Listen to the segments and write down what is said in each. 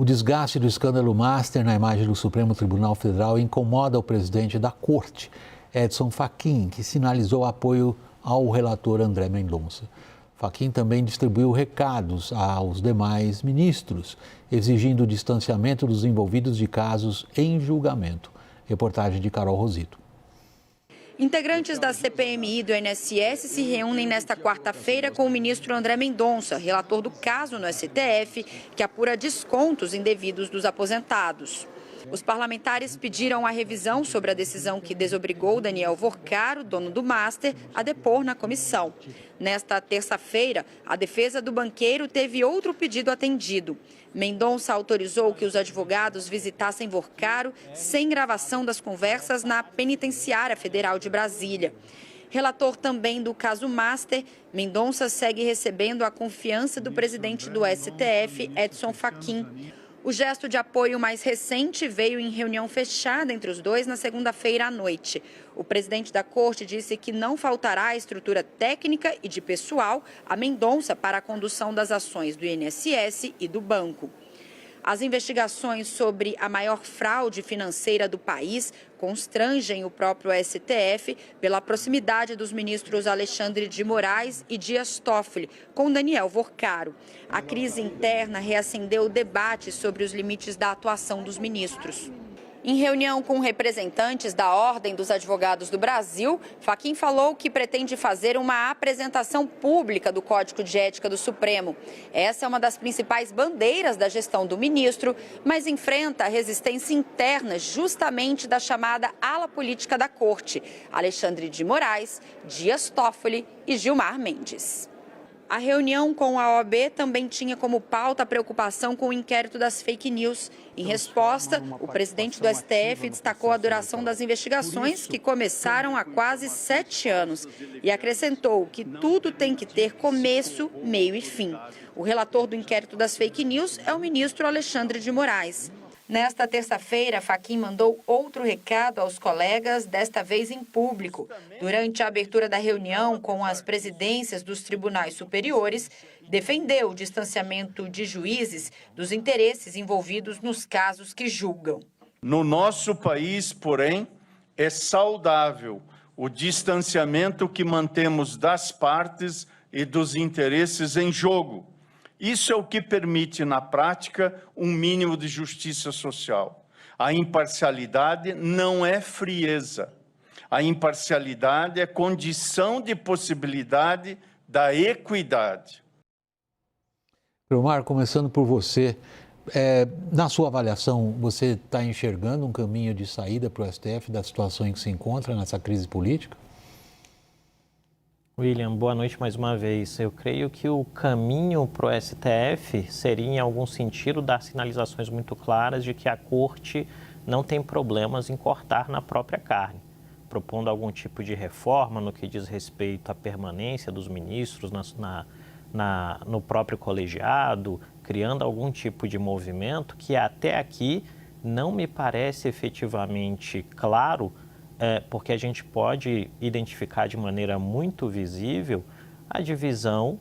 O desgaste do escândalo Master na imagem do Supremo Tribunal Federal incomoda o presidente da Corte, Edson Fachin, que sinalizou apoio ao relator André Mendonça. Fachin também distribuiu recados aos demais ministros, exigindo o distanciamento dos envolvidos de casos em julgamento. Reportagem de Carol Rosito. Integrantes da CPMI e do INSS se reúnem nesta quarta-feira com o ministro André Mendonça, relator do caso no STF, que apura descontos indevidos dos aposentados. Os parlamentares pediram a revisão sobre a decisão que desobrigou Daniel Vorcaro, dono do Master, a depor na comissão. Nesta terça-feira, a defesa do banqueiro teve outro pedido atendido. Mendonça autorizou que os advogados visitassem Vorcaro sem gravação das conversas na Penitenciária Federal de Brasília. Relator também do caso Master, Mendonça segue recebendo a confiança do presidente do STF, Edson Fachin. O gesto de apoio mais recente veio em reunião fechada entre os dois na segunda-feira à noite. O presidente da Corte disse que não faltará estrutura técnica e de pessoal a Mendonça para a condução das ações do INSS e do banco. As investigações sobre a maior fraude financeira do país constrangem o próprio STF pela proximidade dos ministros Alexandre de Moraes e Dias Toffoli com Daniel Vorcaro. A crise interna reacendeu o debate sobre os limites da atuação dos ministros. Em reunião com representantes da Ordem dos Advogados do Brasil, Fachin falou que pretende fazer uma apresentação pública do Código de Ética do Supremo. Essa é uma das principais bandeiras da gestão do ministro, mas enfrenta a resistência interna justamente da chamada ala política da Corte, Alexandre de Moraes, Dias Toffoli e Gilmar Mendes. A reunião com a OAB também tinha como pauta a preocupação com o inquérito das fake news. Em resposta, o presidente do STF destacou a duração das investigações, que começaram há quase 7 anos, e acrescentou que tudo tem que ter começo, meio e fim. O relator do inquérito das fake news é o ministro Alexandre de Moraes. Nesta terça-feira, Fachin mandou outro recado aos colegas, desta vez em público. Durante a abertura da reunião com as presidências dos tribunais superiores, defendeu o distanciamento de juízes dos interesses envolvidos nos casos que julgam. No nosso país, porém, é saudável o distanciamento que mantemos das partes e dos interesses em jogo. Isso é o que permite, na prática, um mínimo de justiça social. A imparcialidade não é frieza. A imparcialidade é condição de possibilidade da equidade. Omar, começando por você, na sua avaliação, você está enxergando um caminho de saída para o STF da situação em que se encontra nessa crise política? William, boa noite mais uma vez. Eu creio que o caminho para o STF seria, em algum sentido, dar sinalizações muito claras de que a Corte não tem problemas em cortar na própria carne, propondo algum tipo de reforma no que diz respeito à permanência dos ministros no próprio colegiado, criando algum tipo de movimento que até aqui não me parece efetivamente claro, porque a gente pode identificar de maneira muito visível a divisão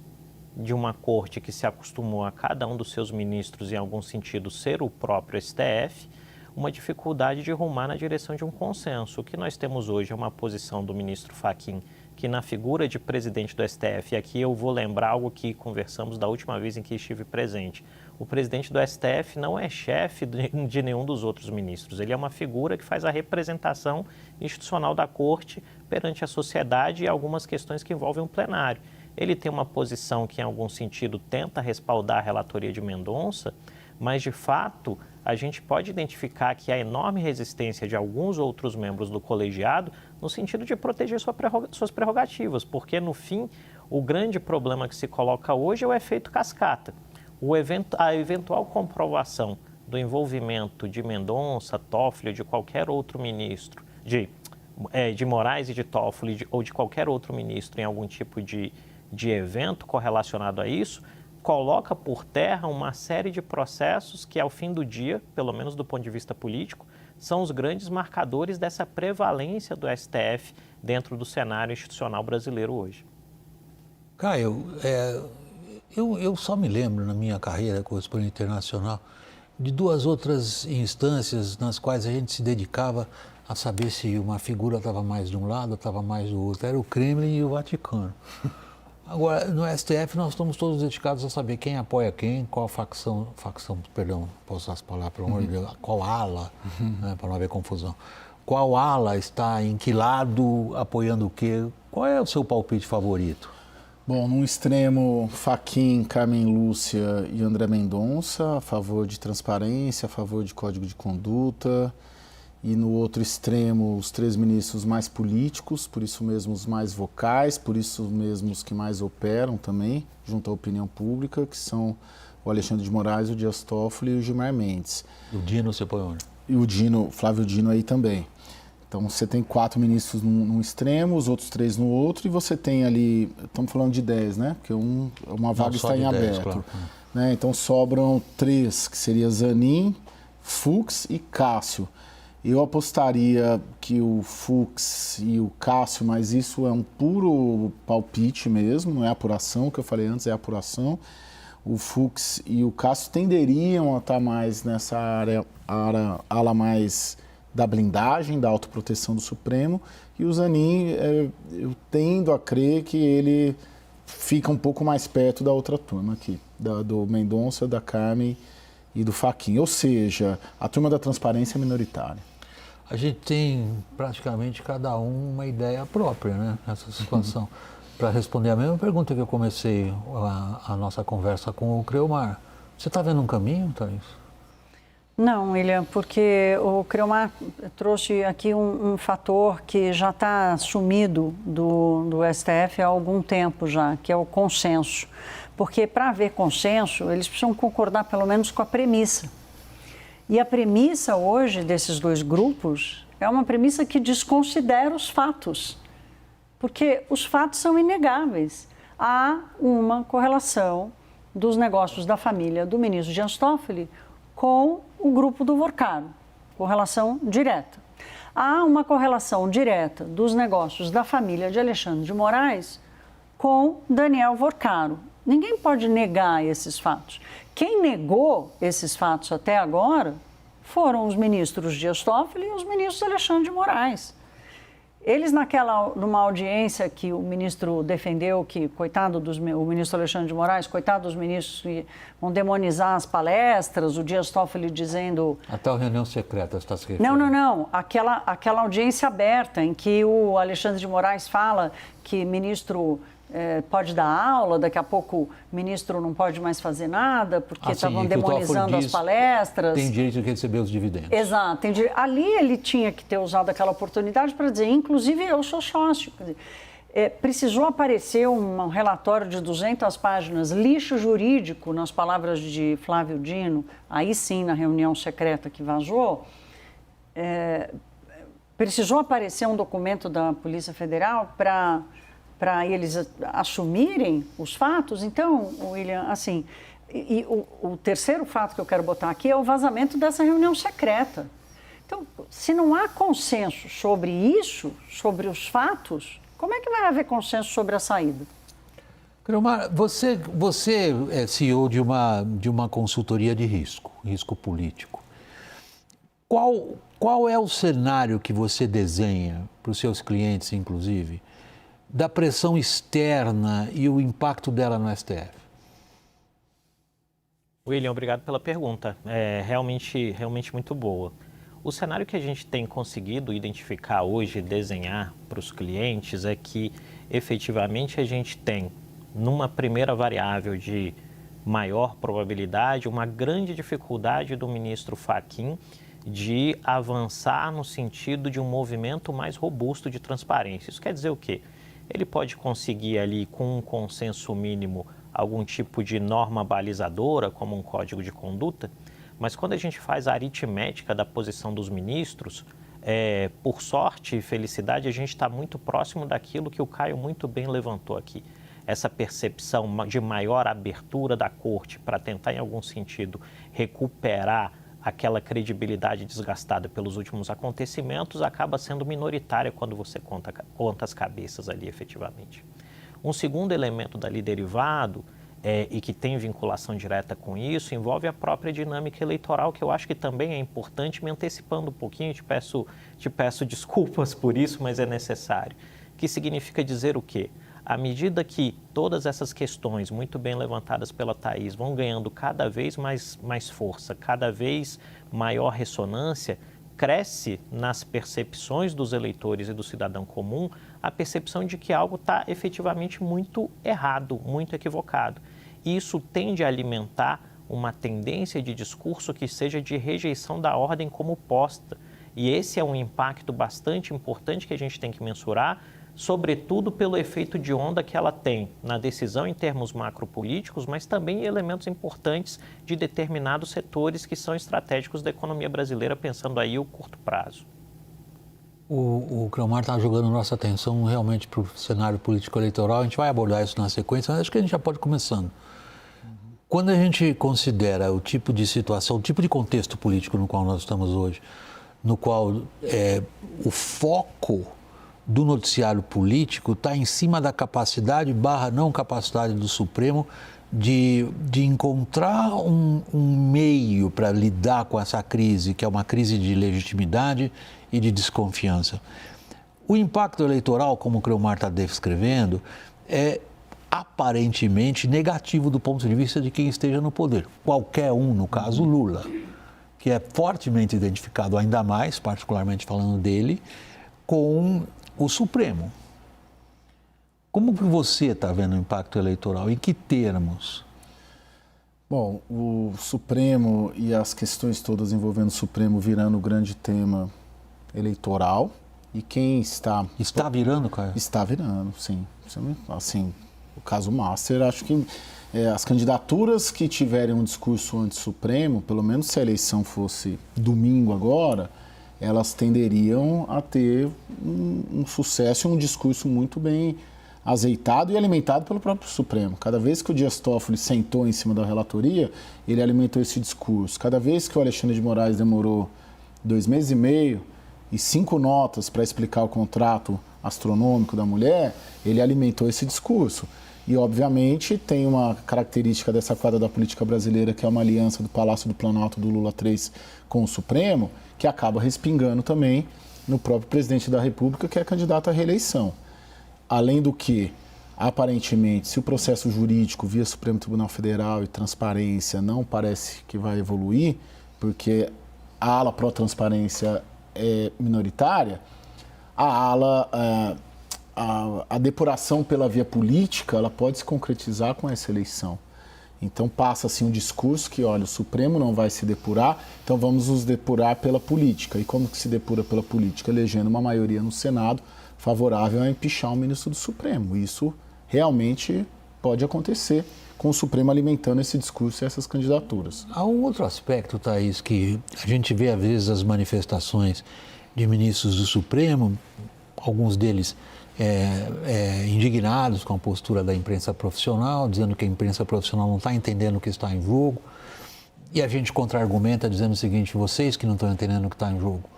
de uma corte que se acostumou a cada um dos seus ministros, em algum sentido, ser o próprio STF, uma dificuldade de rumar na direção de um consenso. O que nós temos hoje é uma posição do ministro Fachin, que na figura de presidente do STF, e aqui eu vou lembrar algo que conversamos da última vez em que estive presente, o presidente do STF não é chefe de nenhum dos outros ministros, ele é uma figura que faz a representação institucional da Corte perante a sociedade e algumas questões que envolvem o plenário. Ele tem uma posição que, em algum sentido, tenta respaldar a relatoria de Mendonça, mas, de fato, a gente pode identificar que há enorme resistência de alguns outros membros do colegiado no sentido de proteger suas prerrogativas, porque, no fim, o grande problema que se coloca hoje é o efeito cascata. A eventual comprovação do envolvimento de Mendonça, Toffoli ou de qualquer outro ministro, de Moraes e de Toffoli ou de qualquer outro ministro em algum tipo de evento correlacionado a isso, coloca por terra uma série de processos que, ao fim do dia, pelo menos do ponto de vista político, são os grandes marcadores dessa prevalência do STF dentro do cenário institucional brasileiro hoje. Caio, eu só me lembro, na minha carreira correspondente internacional, de duas outras instâncias nas quais a gente se dedicava a saber se uma figura estava mais de um lado ou estava mais do outro. Era o Kremlin e o Vaticano. Agora, no STF, nós estamos todos dedicados a saber quem apoia quem, qual facção, perdão, posso usar essa palavra, pelo amor de Deus, qual ala, né, para não haver confusão. Qual ala está em que lado, apoiando o quê? Qual é o seu palpite favorito? Bom, num extremo, Fachin, Carmen Lúcia e André Mendonça, a favor de transparência, a favor de código de conduta. E no outro extremo, os 3 ministros mais políticos, por isso mesmo os mais vocais, por isso mesmo os que mais operam também, junto à opinião pública, que são o Alexandre de Moraes, o Dias Toffoli e o Gilmar Mendes. O Dino você põe onde? E o Dino, Flávio Dino aí também. Então você tem 4 ministros num extremo, os outros 3 no outro, e você tem ali, estamos falando de 10, né? Porque uma vaga está em 10, aberto. Claro. Né? Então sobram 3, que seria Zanin, Fux e Cássio. Eu apostaria que o Fux e o Cássio, mas isso é um puro palpite mesmo, não é apuração, o que eu falei antes é apuração. O Fux e o Cássio tenderiam a estar mais nessa ala mais da blindagem, da autoproteção do Supremo, e o Zanin, eu tendo a crer que ele fica um pouco mais perto da outra turma aqui, do Mendonça, da Carmen e do Fachin, ou seja, a turma da transparência é minoritária. A gente tem praticamente cada um uma ideia própria, né, nessa situação. Para responder a mesma pergunta que eu comecei a nossa conversa com o Creomar, você está vendo um caminho, Thaís? Não, William, porque o Creomar trouxe aqui um fator que já está sumido do STF há algum tempo já, que é o consenso. Porque para haver consenso, eles precisam concordar pelo menos com a premissa. E a premissa hoje desses 2 grupos é uma premissa que desconsidera os fatos, porque os fatos são inegáveis. Há uma correlação dos negócios da família do ministro Dias Toffoli com o grupo do Vorcaro, correlação direta. Há uma correlação direta dos negócios da família de Alexandre de Moraes com Daniel Vorcaro. Ninguém pode negar esses fatos. Quem negou esses fatos até agora foram os ministros Dias Toffoli e os ministros Alexandre de Moraes. Eles, numa audiência que o ministro defendeu que, o ministro Alexandre de Moraes, coitado dos ministros que vão demonizar as palestras, o Dias Toffoli dizendo... Até a reunião secreta está se referindo. Não. Aquela audiência aberta em que o Alexandre de Moraes fala que ministro... pode dar aula, daqui a pouco o ministro não pode mais fazer nada, porque estavam demonizando as palestras. Tem direito de receber os dividendos. Exato. Ali ele tinha que ter usado aquela oportunidade para dizer, inclusive eu sou sócio. Quer dizer, precisou aparecer um relatório de 200 páginas, lixo jurídico, nas palavras de Flávio Dino, aí sim na reunião secreta que vazou, precisou aparecer um documento da Polícia Federal para eles assumirem os fatos. Então, William, assim, o terceiro fato que eu quero botar aqui é o vazamento dessa reunião secreta. Então, se não há consenso sobre isso, sobre os fatos, como é que vai haver consenso sobre a saída? Creomar, você é CEO de uma consultoria de risco político. Qual é o cenário que você desenha para os seus clientes, inclusive, da pressão externa e o impacto dela no STF? William, obrigado pela pergunta. É realmente muito boa. O cenário que a gente tem conseguido identificar hoje, desenhar para os clientes, é que efetivamente a gente tem, numa primeira variável de maior probabilidade, uma grande dificuldade do ministro Fachin de avançar no sentido de um movimento mais robusto de transparência. Isso quer dizer o quê? Ele pode conseguir ali, com um consenso mínimo, algum tipo de norma balizadora, como um código de conduta, mas quando a gente faz a aritmética da posição dos ministros, por sorte e felicidade, a gente está muito próximo daquilo que o Caio muito bem levantou aqui. Essa percepção de maior abertura da corte para tentar, em algum sentido, recuperar aquela credibilidade desgastada pelos últimos acontecimentos acaba sendo minoritária quando você conta as cabeças ali efetivamente. Um segundo elemento dali derivado e que tem vinculação direta com isso, envolve a própria dinâmica eleitoral, que eu acho que também é importante, me antecipando um pouquinho, te peço desculpas por isso, mas é necessário. Que significa dizer o quê? À medida que todas essas questões, muito bem levantadas pela Thaís, vão ganhando cada vez mais força, cada vez maior ressonância, cresce nas percepções dos eleitores e do cidadão comum a percepção de que algo está efetivamente muito errado, muito equivocado. E isso tende a alimentar uma tendência de discurso que seja de rejeição da ordem como posta. E esse é um impacto bastante importante que a gente tem que mensurar, sobretudo pelo efeito de onda que ela tem na decisão em termos macropolíticos, mas também em elementos importantes de determinados setores que são estratégicos da economia brasileira, pensando aí o curto prazo. O Cleomar está jogando nossa atenção realmente para o cenário político-eleitoral. A gente vai abordar isso na sequência, mas acho que a gente já pode ir começando. Quando a gente considera o tipo de situação, o tipo de contexto político no qual nós estamos hoje, no qual o foco do noticiário político está em cima da capacidade / não capacidade do Supremo de encontrar um meio para lidar com essa crise, que é uma crise de legitimidade e de desconfiança. O impacto eleitoral, como o Cleomar está descrevendo, é aparentemente negativo do ponto de vista de quem esteja no poder. Qualquer um, no caso Lula, que é fortemente identificado, ainda mais, particularmente falando dele, com o Supremo. Como que você está vendo o impacto eleitoral? Em que termos? Bom, o Supremo e as questões todas envolvendo o Supremo virando o grande tema eleitoral. E quem está... Está virando, Caio? Está virando, sim. Assim, o caso Master, acho que as candidaturas que tiverem um discurso anti-Supremo, pelo menos se a eleição fosse domingo agora, elas tenderiam a ter um sucesso e um discurso muito bem azeitado e alimentado pelo próprio Supremo. Cada vez que o Dias Toffoli sentou em cima da relatoria, ele alimentou esse discurso. Cada vez que o Alexandre de Moraes demorou 2 meses e meio e 5 notas para explicar o contrato astronômico da mulher, ele alimentou esse discurso. E, obviamente, tem uma característica dessa quadra da política brasileira, que é uma aliança do Palácio do Planalto do Lula 3 com o Supremo, que acaba respingando também no próprio presidente da República, que é candidato à reeleição. Além do que, aparentemente, se o processo jurídico via Supremo Tribunal Federal e transparência não parece que vai evoluir, porque a ala pró-transparência é minoritária, a depuração pela via política, ela pode se concretizar com essa eleição. Então passa-se um discurso que, olha, o Supremo não vai se depurar, então vamos nos depurar pela política. E como que se depura pela política? Elegendo uma maioria no Senado favorável a empichar o ministro do Supremo. Isso realmente pode acontecer com o Supremo alimentando esse discurso e essas candidaturas. Há um outro aspecto, Thaís, que a gente vê às vezes as manifestações de ministros do Supremo, alguns deles indignados com a postura da imprensa profissional, dizendo que a imprensa profissional não está entendendo o que está em jogo, e a gente contra-argumenta dizendo o seguinte: vocês que não estão entendendo o que está em jogo,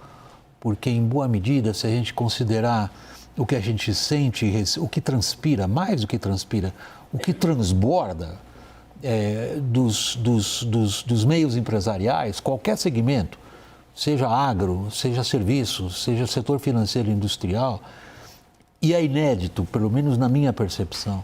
porque em boa medida, se a gente considerar o que a gente sente, o que transpira, mais do que transpira, o que transborda dos meios empresariais, qualquer segmento, seja agro, seja serviços, seja setor financeiro e industrial, e é inédito, pelo menos na minha percepção,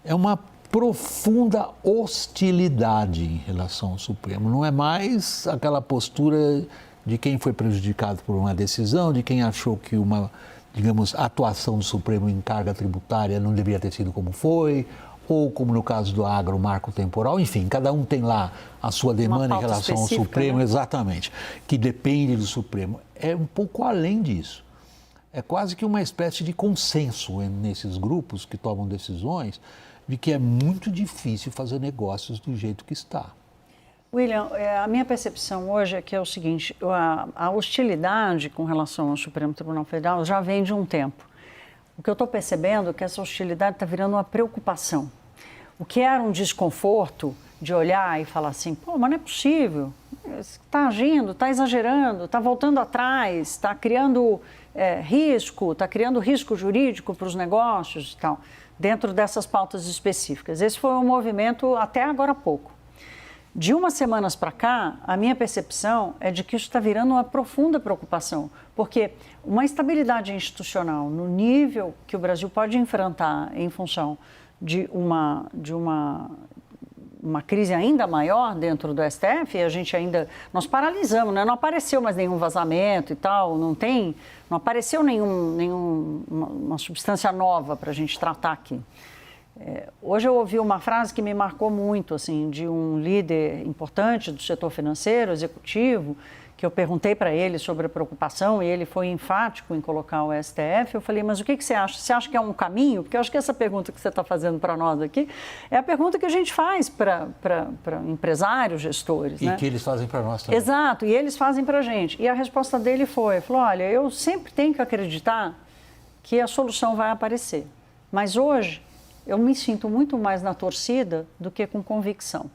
é uma profunda hostilidade em relação ao Supremo. Não é mais aquela postura de quem foi prejudicado por uma decisão, de quem achou que uma, digamos, atuação do Supremo em carga tributária não deveria ter sido como foi, ou como no caso do agro, marco temporal, enfim, cada um tem lá a sua demanda em relação ao Supremo, né? Exatamente, que depende do Supremo. É um pouco além disso. É quase que uma espécie de consenso nesses grupos que tomam decisões de que é muito difícil fazer negócios do jeito que está. William, a minha percepção hoje é que é o seguinte: a hostilidade com relação ao Supremo Tribunal Federal já vem de um tempo. O que eu estou percebendo é que essa hostilidade está virando uma preocupação. O que era um desconforto de olhar e falar assim, pô, mas não é possível, está agindo, está exagerando, está voltando atrás, está criando risco, está criando risco jurídico para os negócios e tal. dentro dessas pautas específicas. Esse foi um movimento até agora há pouco. De umas semanas para cá, a minha percepção é de que isso está virando uma profunda preocupação, porque uma estabilidade institucional no nível que o Brasil pode enfrentar em função de uma crise ainda maior dentro do STF, nós paralisamos, né? Não apareceu mais nenhum vazamento e tal, não apareceu nenhuma substância nova para a gente tratar aqui. Hoje eu ouvi uma frase que me marcou muito, assim, de um líder importante do setor financeiro, executivo, que eu perguntei para ele sobre a preocupação e ele foi enfático em colocar o STF. Eu falei, mas o que você acha? Você acha que é um caminho? Porque eu acho que essa pergunta que você está fazendo para nós aqui é a pergunta que a gente faz para empresários, gestores. E que eles fazem para nós também. Exato, e eles fazem para a gente. E a resposta dele falou, olha, eu sempre tenho que acreditar que a solução vai aparecer. Mas hoje eu me sinto muito mais na torcida do que com convicção.